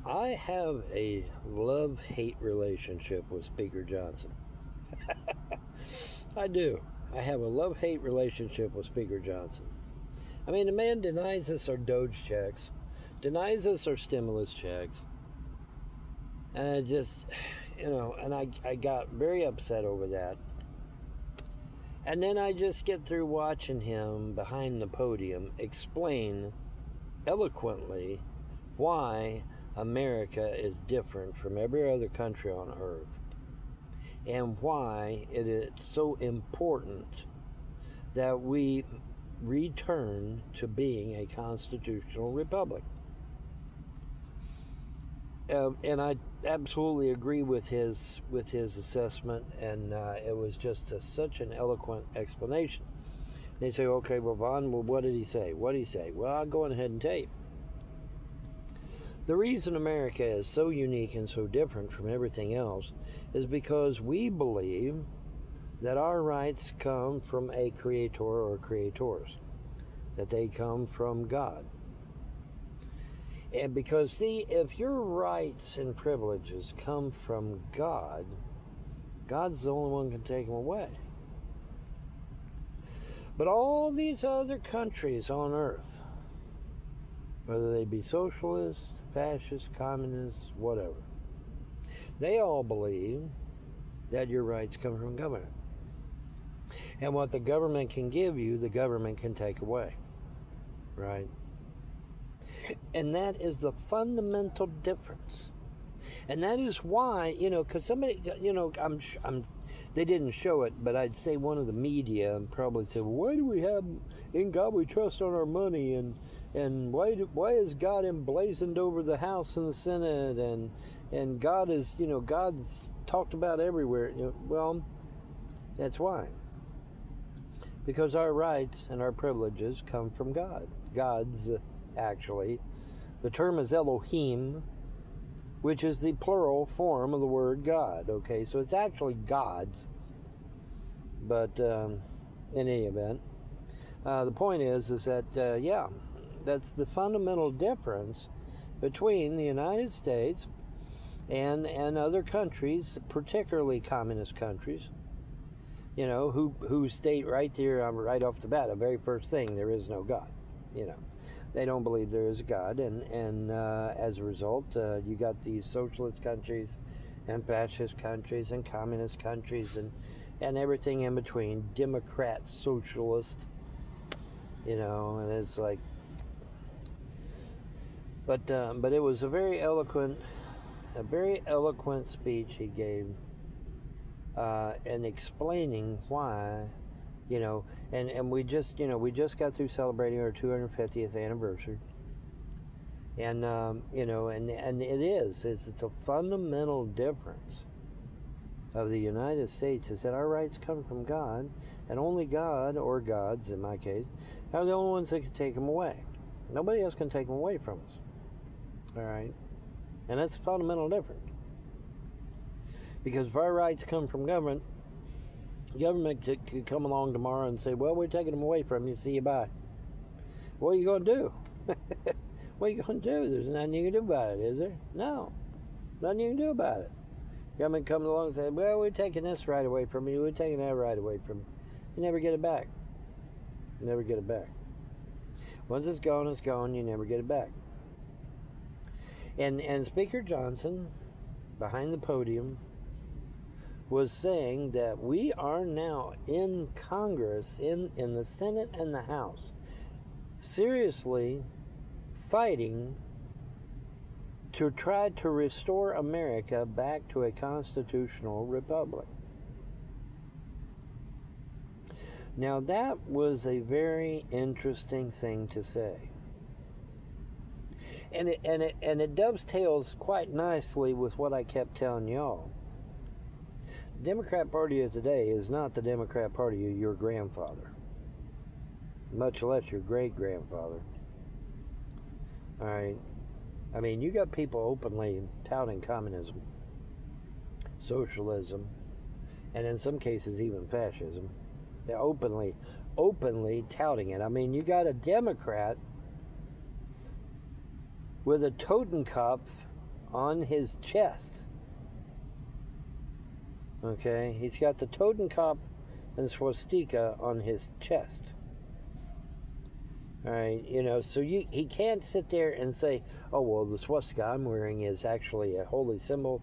I have a love-hate relationship with Speaker Johnson. I do. I have a love-hate relationship with Speaker Johnson. I mean, the man denies us our Doge checks, denies us our stimulus checks, and I just, and I got very upset over that. And then I just get through watching him behind the podium explain eloquently why America is different from every other country on earth and why it is so important that we return to being a constitutional republic. And I absolutely agree with his assessment, and it was just such an eloquent explanation. And they say, okay, well, Vaughn, well, what did he say? What did he say? Well, I'll go ahead and tell you. The reason America is so unique and so different from everything else is because we believe that our rights come from a creator or creators, that they come from God. And because, see, if your rights and privileges come from God, God's the only one who can take them away. But all these other countries on earth, whether they be socialist, fascist, communist, whatever, they all believe that your rights come from government. And what the government can give you, the government can take away. Right? And that is the fundamental difference. And that is why, because somebody, they didn't show it, but I'd say one of the media probably said, well, why do we have, in God we trust on our money, and why is God emblazoned over the House and the Senate, and God is, God's talked about everywhere. Well, that's why. Because our rights and our privileges come from God. God's, actually. The term is Elohim, which is the plural form of the word God. Okay, so it's actually God's. But in any event, the point is that, that's the fundamental difference between the United States and other countries, particularly communist countries, who state right there, right off the bat, the very first thing, there is no God. They don't believe there is a God, and as a result, you got these socialist countries and fascist countries and communist countries and everything in between, Democrat, socialist, and it's like, but it was a very eloquent speech he gave, in explaining why. And we just got through celebrating our 250th anniversary, and and it's a fundamental difference of the United States is that our rights come from God, and only God, or gods in my case, are the only ones that can take them away. Nobody else can take them away from us. All right, and that's a fundamental difference, because if our rights come from government could come along tomorrow and say, well, we're taking them away from you, see you, bye. What are you going to do? What are you going to do? There's nothing you can do about it, is there? No. Nothing you can do about it. Government comes along and says, well, we're taking this right away from you, we're taking that right away from you. You never get it back. You never get it back. Once it's gone, you never get it back. And Speaker Johnson, behind the podium, was saying that we are now in Congress, in the Senate and the House, seriously fighting to try to restore America back to a constitutional republic. Now that was a very interesting thing to say. And it dovetails quite nicely with what I kept telling y'all. The Democrat Party of today is not the Democrat Party of your grandfather, much less your great-grandfather. All right? I mean, you got people openly touting communism, socialism, and in some cases even fascism. They're openly touting it. I mean, you got a Democrat with a Totenkopf on his chest. Okay, he's got the Totenkopf and swastika on his chest. All right, so he can't sit there and say, oh, well, the swastika I'm wearing is actually a holy symbol,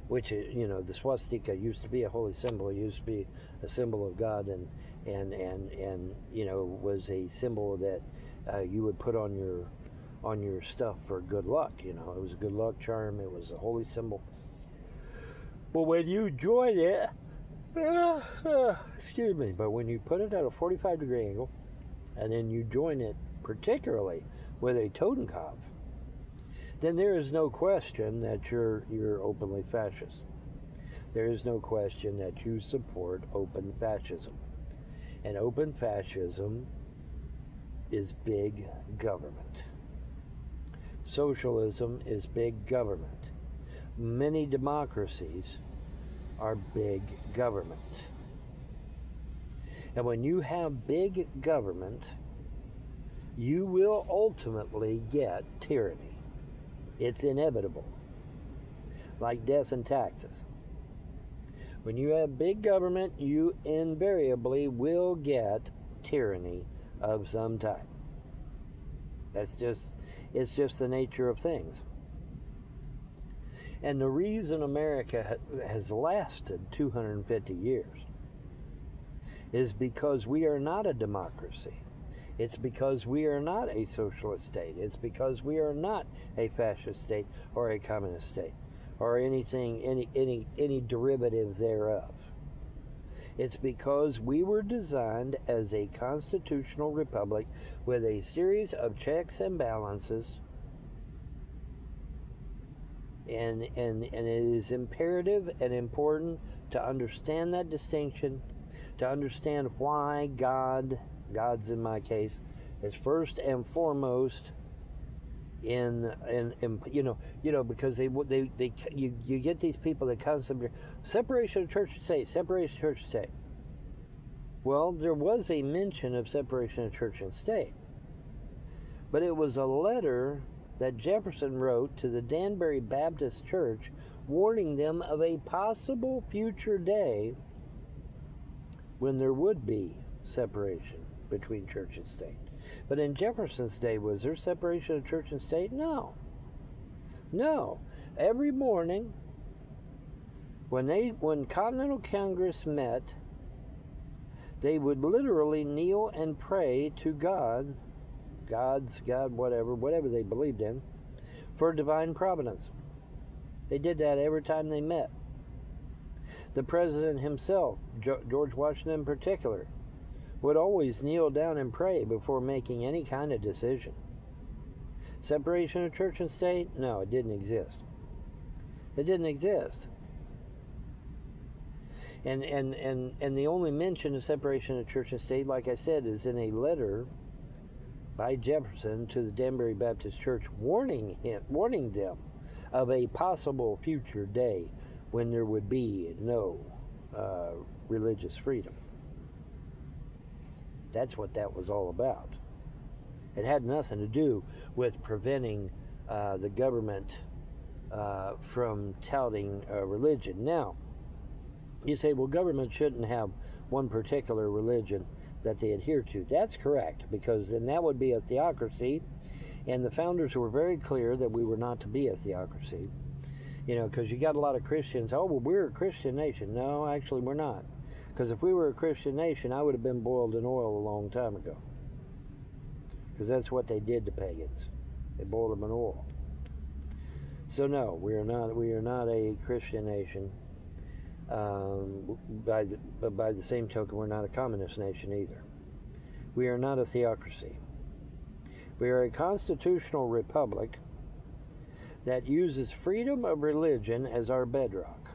which is, the swastika used to be a holy symbol. It used to be a symbol of God, and was a symbol that you would put on your stuff for good luck. It was a good luck charm. It was a holy symbol. But when you join it, excuse me, but when you put it at a 45-degree angle, and then you join it particularly with a Totenkopf, then there is no question that you're openly fascist. There is no question that you support open fascism. And open fascism is big government. Socialism is big government. Many democracies are big government. And when you have big government, you will ultimately get tyranny. It's inevitable, like death and taxes. When you have big government, you invariably will get tyranny of some type. It's just the nature of things. And the reason America has lasted 250 years is because we are not a democracy. It's because we are not a socialist state. It's because we are not a fascist state or a communist state or anything, any derivative thereof. It's because we were designed as a constitutional republic with a series of checks and balances. And it is imperative and important to understand that distinction, to understand why God's in my case, is first and foremost in because you get these people that constantly separation of church and state, separation of church and state. Well, there was a mention of separation of church and state, but it was a letter that Jefferson wrote to the Danbury Baptist Church, warning them of a possible future day when there would be separation between church and state. But in Jefferson's day, was there separation of church and state? No. Every morning, when Continental Congress met, they would literally kneel and pray to God, whatever they believed in, for divine providence. They did that every time they met. The president himself, George Washington in particular, would always kneel down and pray before making any kind of decision. Separation of church and state? No, it didn't exist. It didn't exist. And the only mention of separation of church and state, like I said, is in a letter by Jefferson to the Danbury Baptist Church, warning them of a possible future day when there would be no religious freedom. That's what that was all about. It had nothing to do with preventing the government from touting religion. Now, you say, well, government shouldn't have one particular religion that they adhere to. That's correct, because then that would be a theocracy, and the founders were very clear that we were not to be a theocracy. Because you got a lot of Christians, oh, well, we're a Christian nation. No, actually, we're not. Because if we were a Christian nation, I would have been boiled in oil a long time ago. Because that's what they did to pagans. They boiled them in oil. So no, we are not a Christian nation. By the same token, we're not a communist nation either. We are not a theocracy. We are a constitutional republic that uses freedom of religion as our bedrock,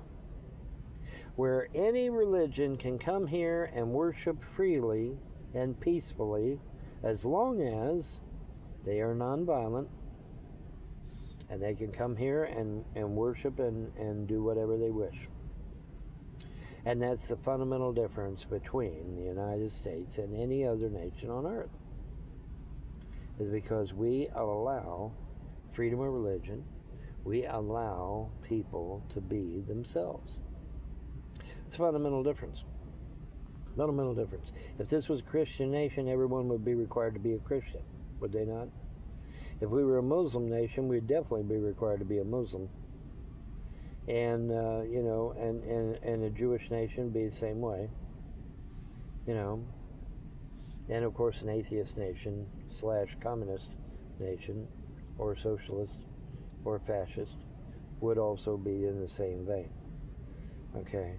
where any religion can come here and worship freely and peacefully as long as they are nonviolent, and they can come here and worship and do whatever they wish. And that's the fundamental difference between the United States and any other nation on earth, is because we allow freedom of religion, We allow people to be themselves. It's a fundamental difference. Fundamental difference. If this was a Christian nation, everyone would be required to be a Christian, would they not? If we were a Muslim nation, we'd definitely be required to be a Muslim. And and a Jewish nation be the same way. And of course an atheist nation / communist nation or socialist or fascist would also be in the same vein. Okay,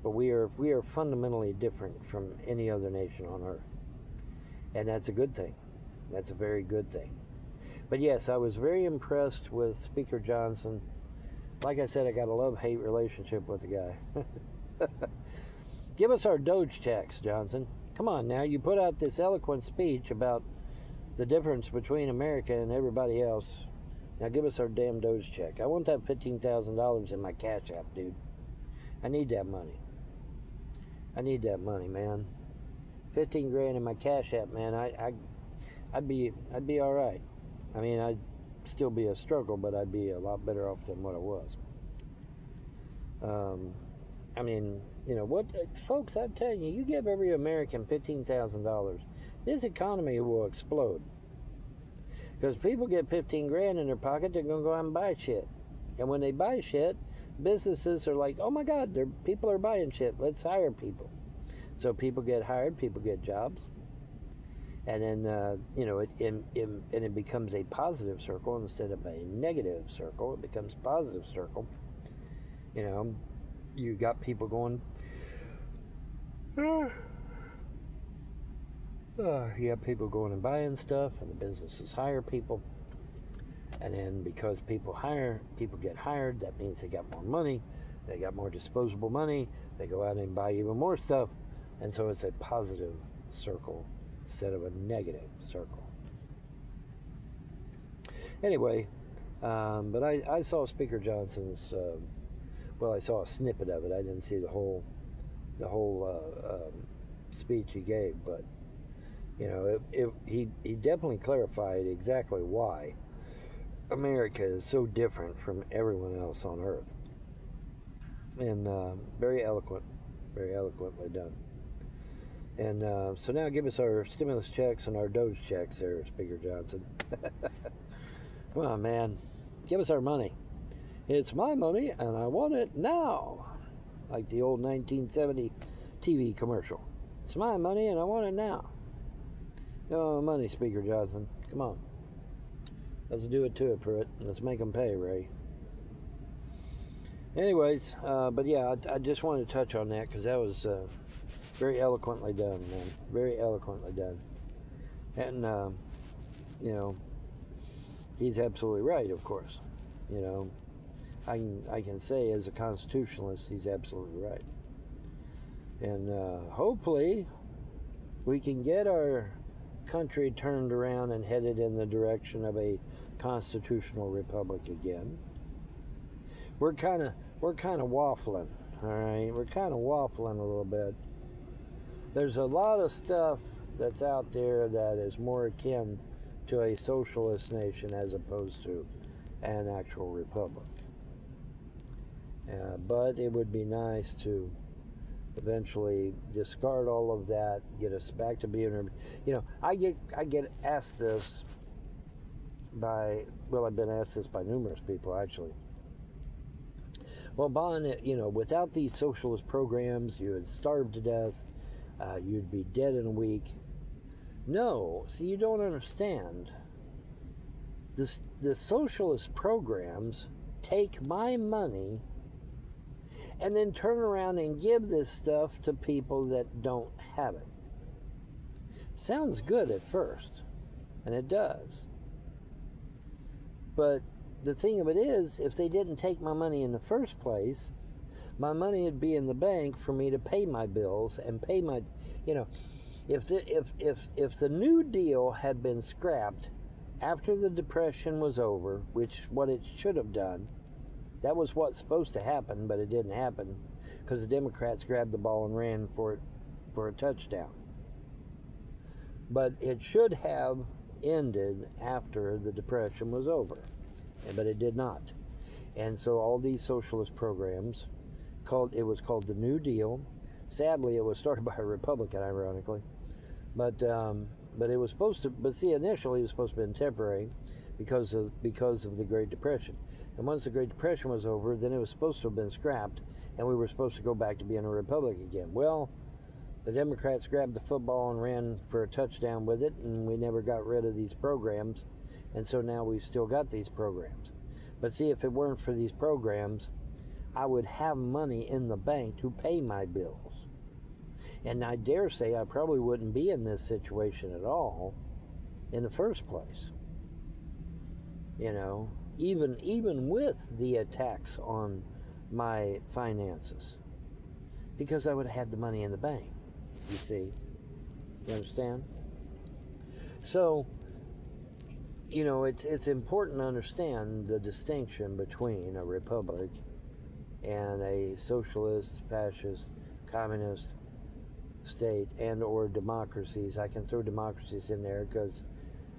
but we are fundamentally different from any other nation on earth, and that's a good thing. That's a very good thing. But yes, I was very impressed with Speaker Johnson. Like I said, I got a love-hate relationship with the guy. Give us our Doge tax, Johnson. Come on now, you put out this eloquent speech about the difference between America and everybody else. Now give us our damn Doge check. I want that $15,000 in my Cash App, dude. I need that money. I need that money, man. 15 grand in my Cash App, man. I'd be all right. I mean, I'd still be a struggle, but I'd be a lot better off than what I was. I mean, what, folks, I'm telling you, you give every American $15,000, this economy will explode. Because people get 15 grand in their pocket, they're going to go out and buy shit. And when they buy shit, businesses are like, oh my God, people are buying shit. Let's hire people. So people get hired, people get jobs. And then, it becomes a positive circle instead of a negative circle. It becomes a positive circle. You got people going, you have people going and buying stuff, and the businesses hire people. And then because people get hired, that means they got more money, they got more disposable money, they go out and buy even more stuff. And so it's a positive circle instead of a negative circle. Anyway, but I saw Speaker Johnson's, I saw a snippet of it. I didn't see the whole speech he gave, but he definitely clarified exactly why America is so different from everyone else on earth. And very eloquently done. And so now give us our stimulus checks and our Doge checks there, Speaker Johnson. Come on, man. Give us our money. It's my money and I want it now. Like the old 1970 TV commercial. It's my money and I want it now. Money, Speaker Johnson. Come on. Let's do it to it, Pruitt. Let's make them pay, Ray. Anyways, but yeah, I just wanted to touch on that because that was very eloquently done, man. Very eloquently done. And, he's absolutely right, of course. I can say as a constitutionalist, he's absolutely right. And hopefully we can get our country turned around and headed in the direction of a constitutional republic again. We're kind of waffling, all right? We're kind of waffling a little bit. There's a lot of stuff that's out there that is more akin to a socialist nation as opposed to an actual republic. But it would be nice to eventually discard all of that, get us back to being, I get asked this I've been asked this by numerous people actually. Well, Bon, without these socialist programs, you would starve to death, you'd be dead in a week. No, see, you don't understand. The socialist programs take my money and then turn around and give this stuff to people that don't have it. Sounds good at first, and it does. But the thing of it is, if they didn't take my money in the first place, my money would be in the bank for me to pay my bills and pay my, if the New Deal had been scrapped after the Depression was over, which what it should have done, that was what's supposed to happen, but it didn't happen because the Democrats grabbed the ball and ran for it for a touchdown. But it should have ended after the Depression was over, but it did not. And so all these socialist programs, it was called the New Deal. Sadly, it was started by a Republican, ironically. But it was supposed to. But see, initially it was supposed to be temporary, because of the Great Depression. And once the Great Depression was over, then it was supposed to have been scrapped, and we were supposed to go back to being a republic again. Well, the Democrats grabbed the football and ran for a touchdown with it, and we never got rid of these programs, and so now we've still got these programs. But see, if it weren't for these programs, I would have money in the bank to pay my bills. And I dare say I probably wouldn't be in this situation at all in the first place. You know, even with the attacks on my finances, because I would have had the money in the bank, you see. You understand? So, you know, it's important to understand the distinction between a republic and a socialist, fascist, communist state, and or democracies. I can throw democracies in there because,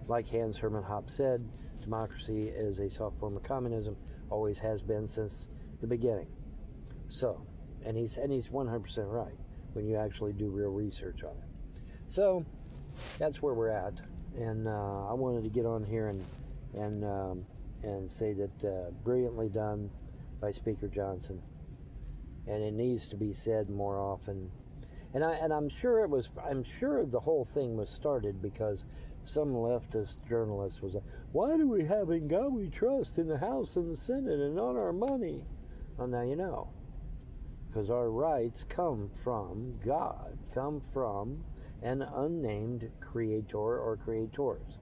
like Hans Hermann Hoppe said, democracy is a soft form of communism, always has been since the beginning. So, and he's 100% right when you actually do real research on it. So, that's where we're at, and I wanted to get on here and say that brilliantly done by Speaker Johnson, and it needs to be said more often. And I'm sure the whole thing was started because some leftist journalist was like, why do we have In God We Trust in the House and the Senate and on our money? Well, now you know. Because our rights come from God, come from an unnamed creator or creators.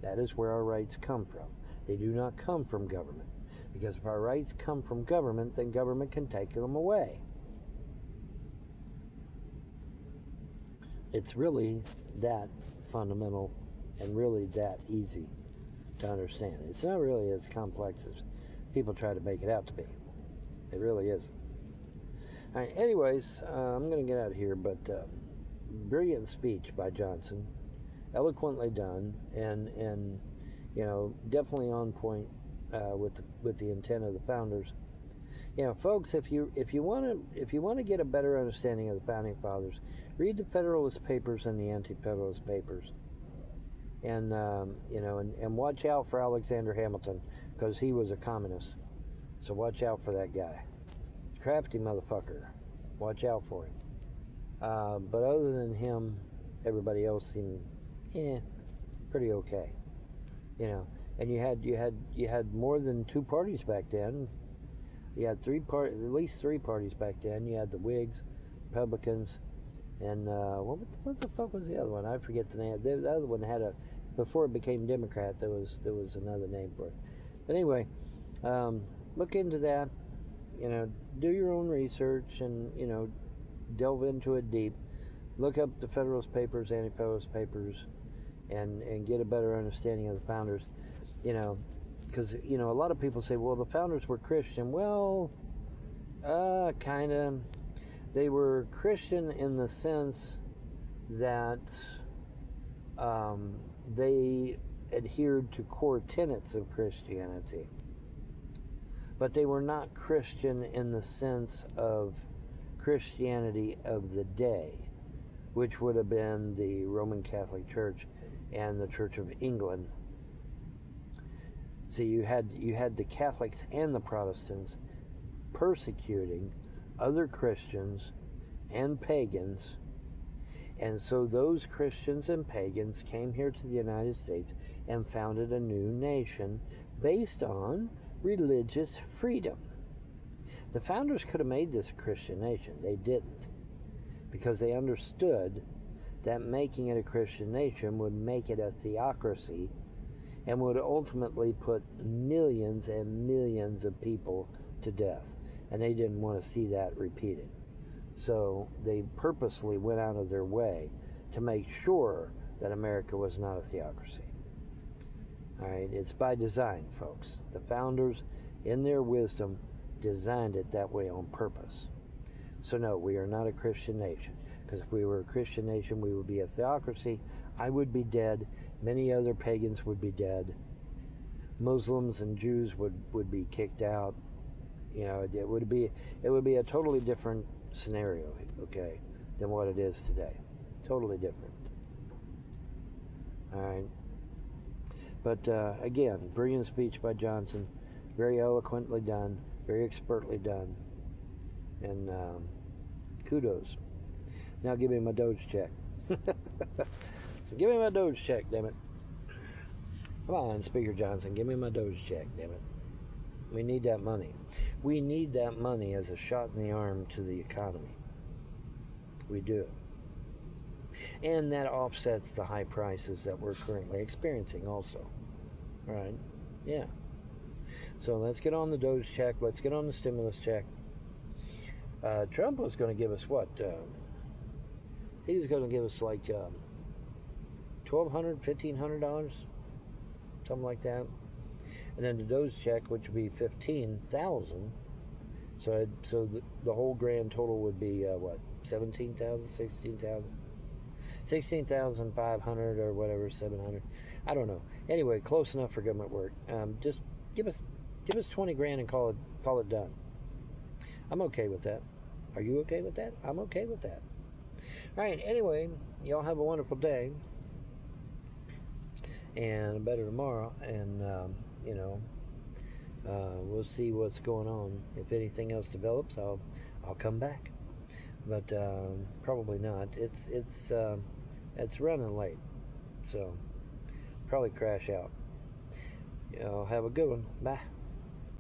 That is where our rights come from. They do not come from government. Because if our rights come from government, then government can take them away. It's really that fundamental and really that easy to understand. It's not really as complex as people try to make it out to be. It really isn't. All right, anyways, I'm going to get out of here, but brilliant speech by Johnson, eloquently done, and you know, definitely on point with the intent of the founders. You know, folks, if you want to get a better understanding of the founding fathers, read the Federalist Papers and the Anti-Federalist Papers, and you know, and watch out for Alexander Hamilton, because he was a communist. So watch out for that guy, crafty motherfucker. Watch out for him. But other than him, everybody else seemed, pretty okay. You know, and you had more than two parties back then. You had at least three parties back then. You had the Whigs, Republicans, and what the fuck was the other one? I forget the name. The other one had before it became Democrat, there was another name for it. But anyway, look into that. You know, do your own research and, you know, delve into it deep. Look up the Federalist Papers, Anti-Federalist Papers, and get a better understanding of the founders. You know, because, you know, a lot of people say, well, the founders were Christian. Well, kind of. They were Christian in the sense that they adhered to core tenets of Christianity. But they were not Christian in the sense of Christianity of the day, which would have been the Roman Catholic Church and the Church of England. So you had the Catholics and the Protestants persecuting other Christians and pagans, and so those Christians and pagans came here to the United States and founded a new nation based on religious freedom. The founders could have made this a Christian nation. They didn't, because they understood that making it a Christian nation would make it a theocracy and would ultimately put millions and millions of people to death. And they didn't want to see that repeated. So they purposely went out of their way to make sure that America was not a theocracy. All right, it's by design, folks. The founders, in their wisdom, designed it that way on purpose. So no, we are not a Christian nation, because if we were a Christian nation, we would be a theocracy. I would be dead. Many other pagans would be dead. Muslims and Jews would be kicked out. it would be a totally different scenario, okay, than what it is today. Totally different. All right. But again, brilliant speech by Johnson, very eloquently done, very expertly done, and kudos. Now give me my Doge check. Give me my Doge check, damn it. Come on, Speaker Johnson, give me my Doge check, damn it. We need that money. We need that money as a shot in the arm to the economy. We do. And that offsets the high prices that we're currently experiencing also. Right? Yeah. So let's get on the Doge check. Let's get on the stimulus check. Trump was going to give us what? He was going to give us like $1,200, $1,500, something like that. And then the Doge check, which would be $15,000. So the whole grand total would be what? 17,000, 16,000, 16,500 or whatever, 700. I don't know. Anyway, close enough for government work. Just give us 20 grand and call it done. I'm okay with that. Are you okay with that? I'm okay with that. All right. Anyway, y'all have a wonderful day and a better tomorrow. And we'll see what's going on. If anything else develops, I'll come back. But probably not. It's running late, so probably crash out. Have a good one. Bye.